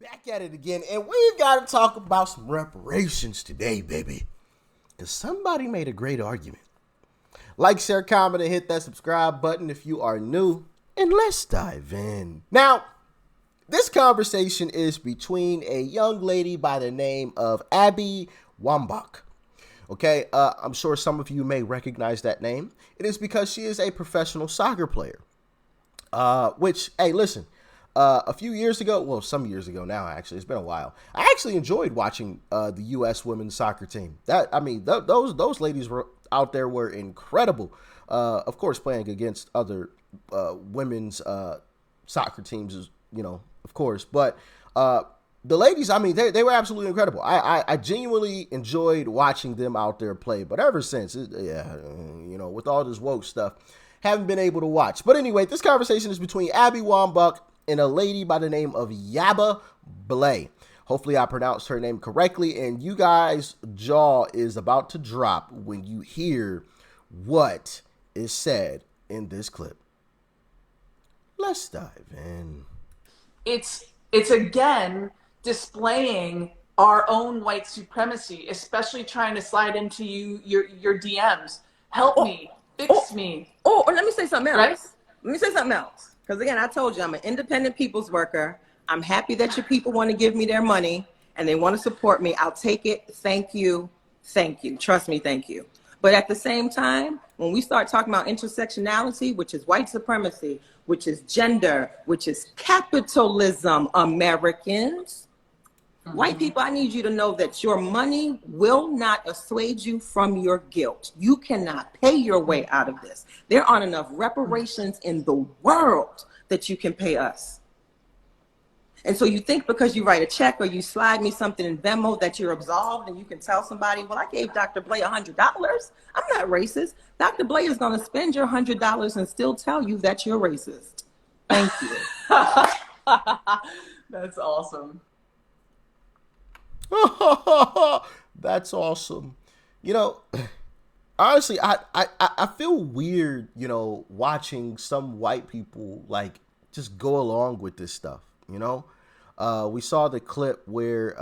Back at it again, and we got to talk about some reparations today, baby. Because somebody made a great argument. Like, share, comment, and hit that subscribe button if you are new. And let's dive in. Now, this conversation is between a young lady by the name of Abby Wambach. Okay, I'm sure some of you may recognize that name. It is because she is a professional soccer player. Which, hey, listen, a few years ago, well, some years ago now, actually, it's been a while. I actually enjoyed watching the U.S. women's soccer team. Those ladies were out there were incredible. Of course, playing against other women's soccer teams, of course, but the ladies, they were absolutely incredible. I genuinely enjoyed watching them out there play. But ever since, with all this woke stuff, haven't been able to watch. But anyway, this conversation is between Abby Wambach and a lady by the name of Yaba Blay. Hopefully I pronounced her name correctly, and you guys' jaw is about to drop when you hear what is said in this clip. Let's dive in. It's again displaying our own white supremacy, especially trying to slide into your DMs. Help me, fix me. Let me say something else. Right? Let me say something else. Because again, I told you I'm an independent people's worker. I'm happy that your people want to give me their money and they want to support me. I'll take it. Thank you. Thank you. Trust me. Thank you. But at the same time, when we start talking about intersectionality, which is white supremacy, which is gender, which is capitalism, Americans, white people, I need you to know that your money will not assuage you from your guilt. You cannot pay your way out of this. There aren't enough reparations in the world that you can pay us. And so you think because you write a check or you slide me something in Venmo that you're absolved and you can tell somebody, well, I gave Dr. Blay $100. I'm not racist. Dr. Blay is going to spend your $100 and still tell you that you're racist. Thank you. That's awesome. That's awesome. Honestly, I feel weird, watching some white people like just go along with this stuff. We saw the clip where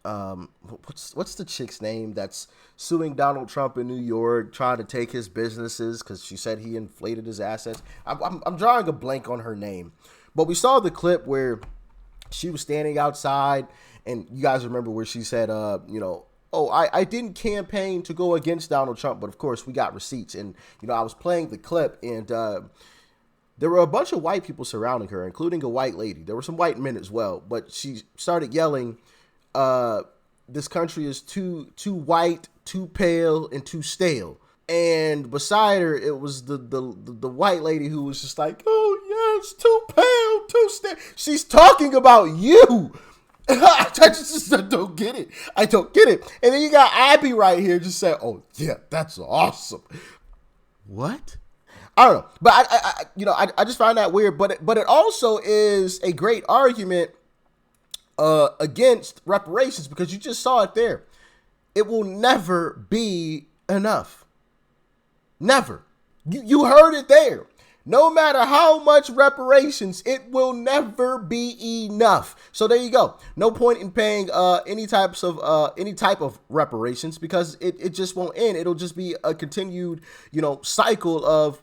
what's the chick's name that's suing Donald Trump in New York, trying to take his businesses because she said he inflated his assets. I'm drawing a blank on her name, but we saw the clip where she was standing outside, and you guys remember where she said, I didn't campaign to go against Donald Trump, but of course we got receipts. And, I was playing the clip, and there were a bunch of white people surrounding her, including a white lady. There were some white men as well, but she started yelling, this country is too white, too pale, and too stale. And beside her, it was the white lady who was just like, oh, yeah, it's too pale, too stale. She's talking about you. I just don't get it. I don't get it. And then you got Abby right here just saying, oh, yeah, that's awesome. What? I don't know. But I just find that weird. But it also is a great argument against reparations, because you just saw it there. It will never be enough. Never. You heard it there. No matter how much reparations, it will never be enough. So there you go. No point in paying any type of reparations, because it just won't end. It'll just be a continued, cycle of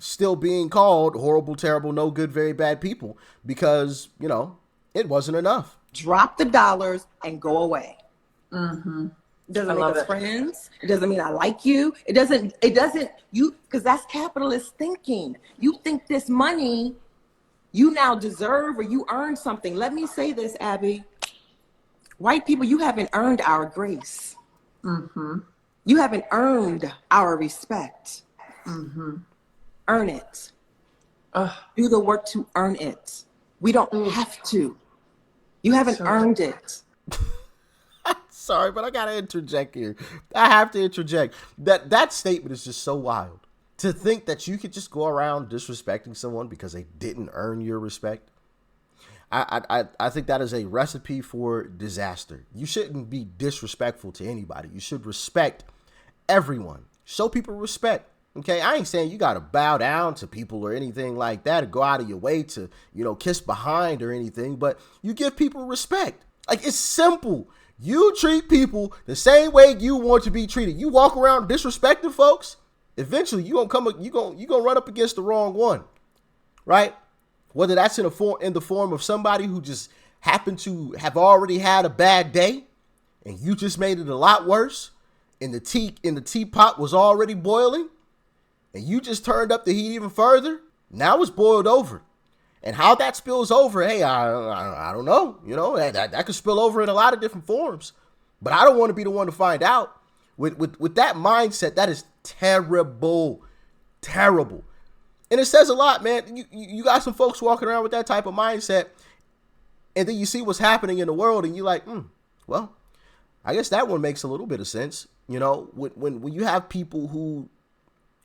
still being called horrible, terrible, no good, very bad people, because, it wasn't enough. Drop the dollars and go away. Mm-hmm. It doesn't make us friends. It doesn't mean I like you. It doesn't, because that's capitalist thinking. You think this money you now deserve, or you earn something. Let me say this, Abby. White people, you haven't earned our grace. Mm-hmm. You haven't earned our respect. Mm-hmm. Earn it. Do the work to earn it. We don't have to. You haven't earned it. Sorry, but I gotta interject here. I have to interject. That statement is just so wild. To think that you could just go around disrespecting someone because they didn't earn your respect. I think that is a recipe for disaster. You shouldn't be disrespectful to anybody. You should respect everyone. Show people respect. Okay, I ain't saying you gotta bow down to people or anything like that, or go out of your way to, kiss behind or anything, but you give people respect. Like, it's simple. You treat people the same way you want to be treated. You walk around disrespecting folks, eventually you gonna run up against the wrong one, right? Whether that's in the form of somebody who just happened to have already had a bad day, and you just made it a lot worse, and the teapot was already boiling, and you just turned up the heat even further. Now it's boiled over. And how that spills over, hey, I don't know. That could spill over in a lot of different forms. But I don't want to be the one to find out. With that mindset, that is terrible. Terrible. And it says a lot, man. You got some folks walking around with that type of mindset, and then you see what's happening in the world, and you're like, well, I guess that one makes a little bit of sense. When you have people who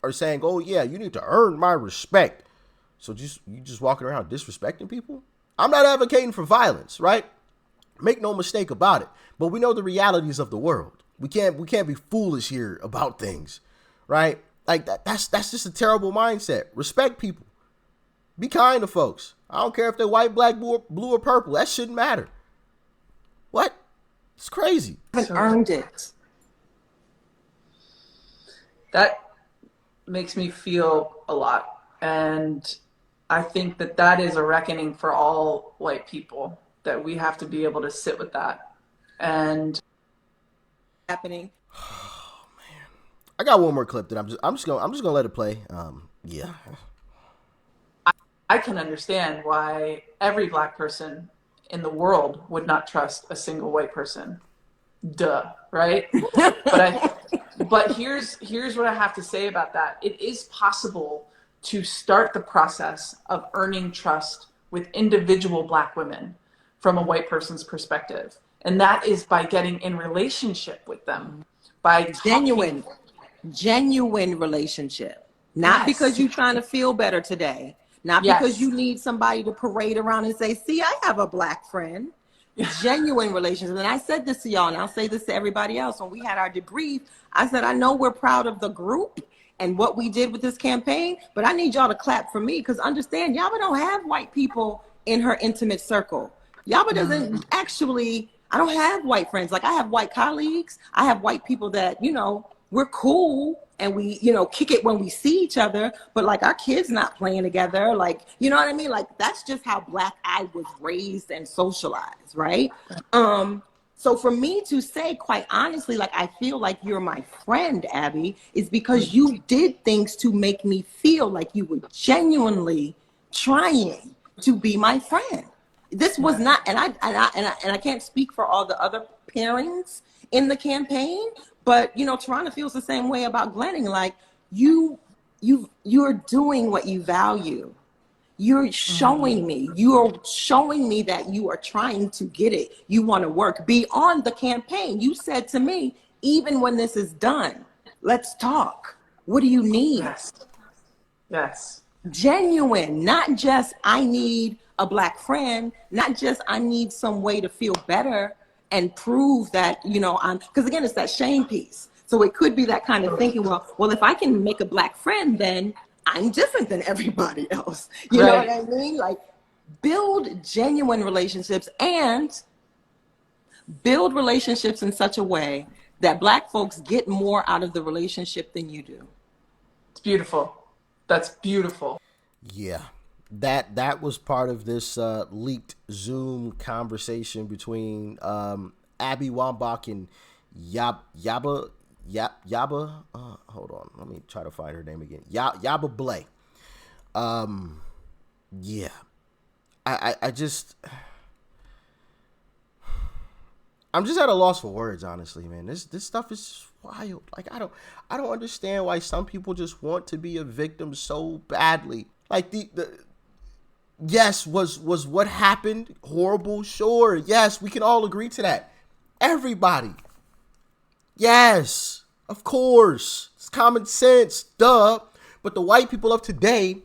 are saying, oh, yeah, you need to earn my respect. So you just walking around disrespecting people? I'm not advocating for violence, right? Make no mistake about it. But we know the realities of the world. We can't be foolish here about things, right? Like that's just a terrible mindset. Respect people. Be kind to folks. I don't care if they're white, black, blue, or purple. That shouldn't matter. What? It's crazy. I haven't earned it. That makes me feel a lot. And I think that is a reckoning for all white people, that we have to be able to sit with that. And happening. Oh man, I got one more clip that I'm just gonna let it play. Yeah. I can understand why every black person in the world would not trust a single white person. Duh, right? But here's what I have to say about that. It is possible to start the process of earning trust with individual black women from a white person's perspective. And that is by getting in relationship with them, by genuine relationship. Not because you're trying to feel better today. Not because you need somebody to parade around and say, see, I have a black friend. Genuine relationship. And I said this to y'all, and I'll say this to everybody else. When we had our debrief, I said, I know we're proud of the group and what we did with this campaign, but I need y'all to clap for me, because understand, Yaba don't have white people in her intimate circle. Yaba doesn't actually, I don't have white friends. Like, I have white colleagues. I have white people that, we're cool and we, kick it when we see each other, but like our kids not playing together. Like, you know what I mean? Like, that's just how Black I was raised and socialized, right? So for me to say, quite honestly, like, I feel like you're my friend, Abby, is because you did things to make me feel like you were genuinely trying to be my friend. This was not, and I can't speak for all the other pairings in the campaign, but Tarana feels the same way about Glenning. Like, you're doing what you value. You're showing me. You're showing me that you are trying to get it. You want to work beyond the campaign. You said to me, even when this is done, let's talk. What do you need? Yes. Genuine, not just I need a black friend, not just I need some way to feel better and prove that, I'm, because again, it's that shame piece. So it could be that kind of thinking, well, if I can make a black friend, then I'm different than everybody else. You know what I mean? Like, build genuine relationships and build relationships in such a way that black folks get more out of the relationship than you do. It's beautiful. That's beautiful. Yeah. That was part of this leaked Zoom conversation between Abby Wambach and Yaba. Hold on, let me try to find her name again. Yaba Blay. Yeah, I'm just at a loss for words, honestly, man. This stuff is wild. Like, I don't understand why some people just want to be a victim so badly. Like, the yes, was what happened horrible? Sure, yes, we can all agree to that. Everybody. Yes, of course. It's common sense, duh. But the white people of today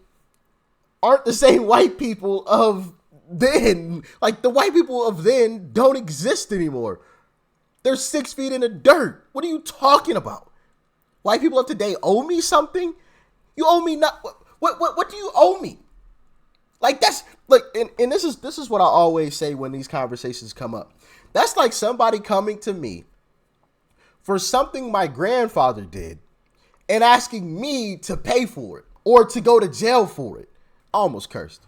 aren't the same white people of then. Like, the white people of then don't exist anymore. They're 6 feet in the dirt. What are you talking about? White people of today owe me something? You owe me not. What do you owe me? Like that's like, and this is what I always say when these conversations come up. That's like somebody coming to me for something my grandfather did and asking me to pay for it or to go to jail for it. I almost cursed.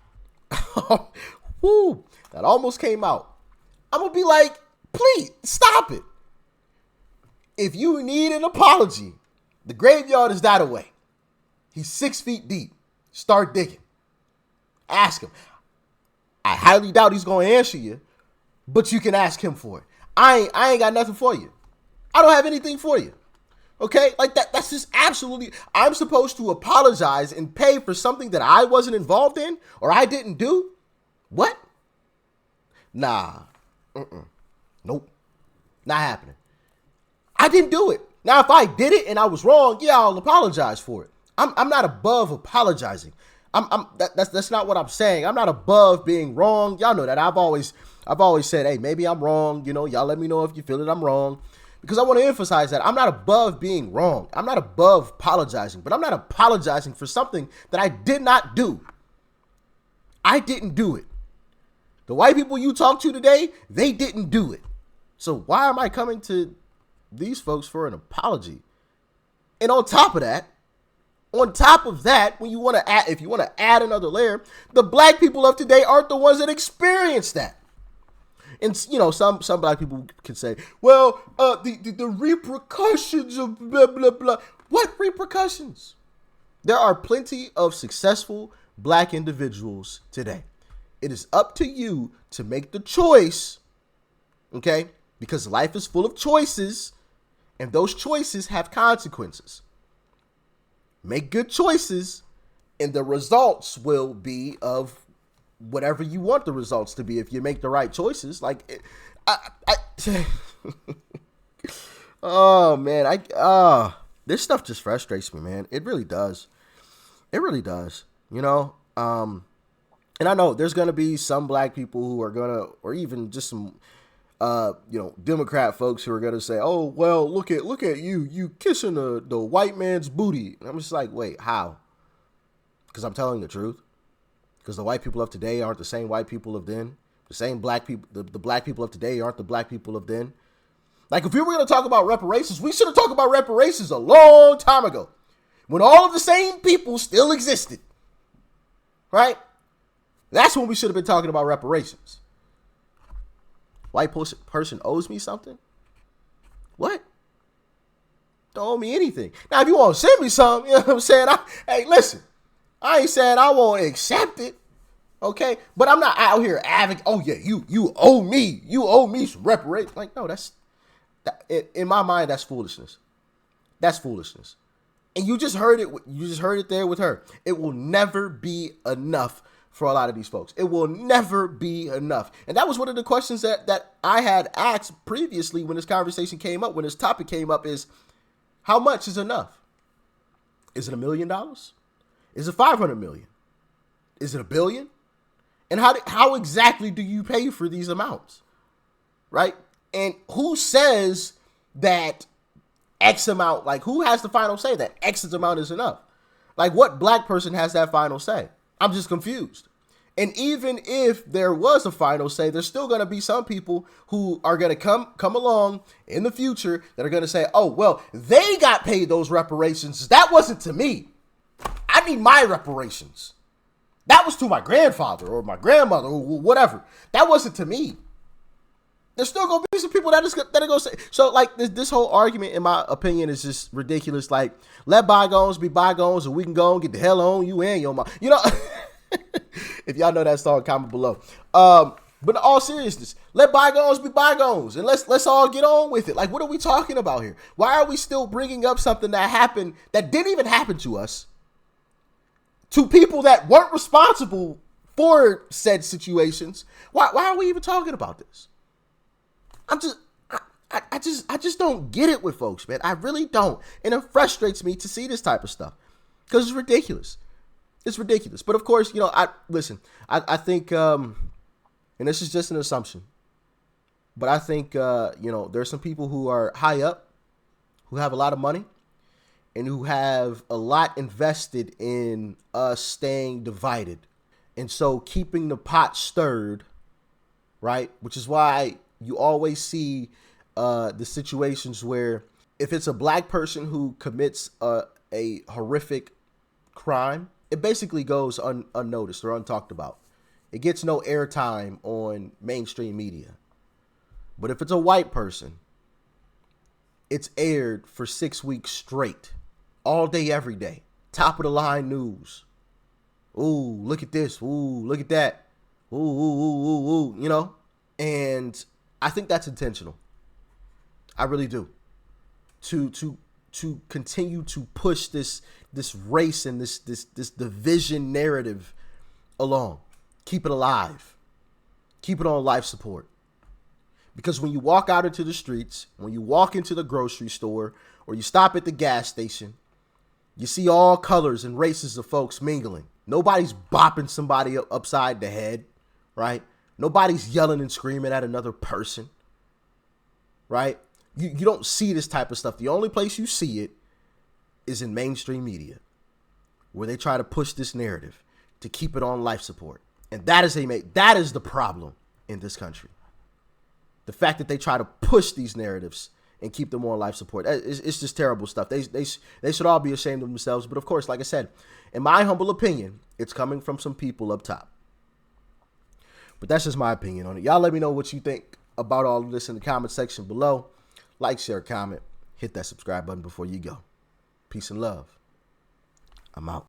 Woo, that almost came out. I'm gonna be like, please stop it. If you need an apology, the graveyard is that away. He's 6 feet deep. Start digging. Ask him. I highly doubt he's going to answer you, but you can ask him for it. I ain't got nothing for you. I don't have anything for you. Okay? Like that's just absolutely, I'm supposed to apologize and pay for something that I wasn't involved in or I didn't do? What? Nah. Nope. Not happening. I didn't do it. Now, if I did it and I was wrong, yeah, I'll apologize for it. I'm not above apologizing. That's not what I'm saying. I'm not above being wrong. Y'all know that. I've always said, hey, maybe I'm wrong. You know, y'all let me know if you feel that I'm wrong. Because I want to emphasize that I'm not above being wrong. I'm not above apologizing, but I'm not apologizing for something that I did not do. I didn't do it. The white people you talk to today, they didn't do it. So why am I coming to these folks for an apology? And on top of that, when you want to add, if you want to add another layer, the black people of today aren't the ones that experienced that. And you know, some black people can say, well, the repercussions of blah blah blah. What repercussions? There are plenty of successful black individuals today. It is up to you to make the choice, okay? Because life is full of choices, and those choices have consequences. Make good choices, and the results will be of whatever you want the results to be if you make the right choices. Like, oh man, this stuff just frustrates me, man. It really does. It really does. You know, and I know there's gonna be some black people who are gonna, or even just some, Democrat folks who are gonna say, "Oh, well, look at you kissing the white man's booty." And I'm just like, wait, how? Because I'm telling the truth. Because the white people of today aren't the same white people of then. The same black people, the black people of today aren't the black people of then. Like, if we were gonna talk about reparations, we should have talked about reparations a long time ago, when all of the same people still existed. Right? That's when we should have been talking about reparations. White person owes me something? What? Don't owe me anything. Now, if you want to send me something, you know what I'm saying? Hey, listen, I ain't saying I won't accept it, okay? But I'm not out here advocating, oh, yeah, you owe me. You owe me some reparations. Like, no, in my mind, that's foolishness. That's foolishness. And you just heard it. You just heard it there with her. It will never be enough for a lot of these folks. It will never be enough. And that was one of the questions that I had asked previously when this conversation came up, when this topic came up, is how much is enough? Is it $1 million? Is it 500 million? Is it $1 billion? And how exactly do you pay for these amounts? Right? And who says that X amount, like who has the final say that X amount is enough? Like, what black person has that final say? I'm just confused. And even if there was a final say, there's still going to be some people who are going to come along in the future that are going to say, oh, well, they got paid those reparations. That wasn't to me. I need my reparations. That was to my grandfather or my grandmother or whatever. That wasn't to me. There's still going to be some people that are going to say. So, like, this whole argument, in my opinion, is just ridiculous. Like, let bygones be bygones and we can go and get the hell on you and your mom. You know, if y'all know that song, comment below. But in all seriousness, let bygones be bygones and let's all get on with it. Like, what are we talking about here? Why are we still bringing up something that happened that didn't even happen to us, to people that weren't responsible for said situations? Why are we even talking about this? I just don't get it with folks, man. I really don't. And it frustrates me to see this type of stuff because it's ridiculous. It's ridiculous. But of course, you know, I think, and this is just an assumption, but I think, there's some people who are high up, who have a lot of money, and who have a lot invested in us staying divided. And so keeping the pot stirred, right? Which is why you always see the situations where if it's a black person who commits a horrific crime, it basically goes unnoticed or untalked about. It gets no airtime on mainstream media. But if it's a white person, it's aired for 6 weeks straight, all day, every day. Top of the line news. Ooh, look at this. Ooh, look at that. Ooh, ooh, ooh, ooh, ooh, you know? And I think that's intentional. I really do. To continue to push this race and this division narrative along. Keep it alive. Keep it on life support. Because when you walk out into the streets, when you walk into the grocery store, or you stop at the gas station, you see all colors and races of folks mingling. Nobody's bopping somebody upside the head, right? Nobody's yelling and screaming at another person, right? You don't see this type of stuff. The only place you see it is in mainstream media, where they try to push this narrative to keep it on life support. And that is the problem in this country. The fact that they try to push these narratives and keep them on life support. It's just terrible stuff. They should all be ashamed of themselves. But of course, like I said, in my humble opinion, it's coming from some people up top. But that's just my opinion on it. Y'all let me know what you think about all of this in the comment section below. Like, share, comment, hit that subscribe button before you go. Peace and love. I'm out.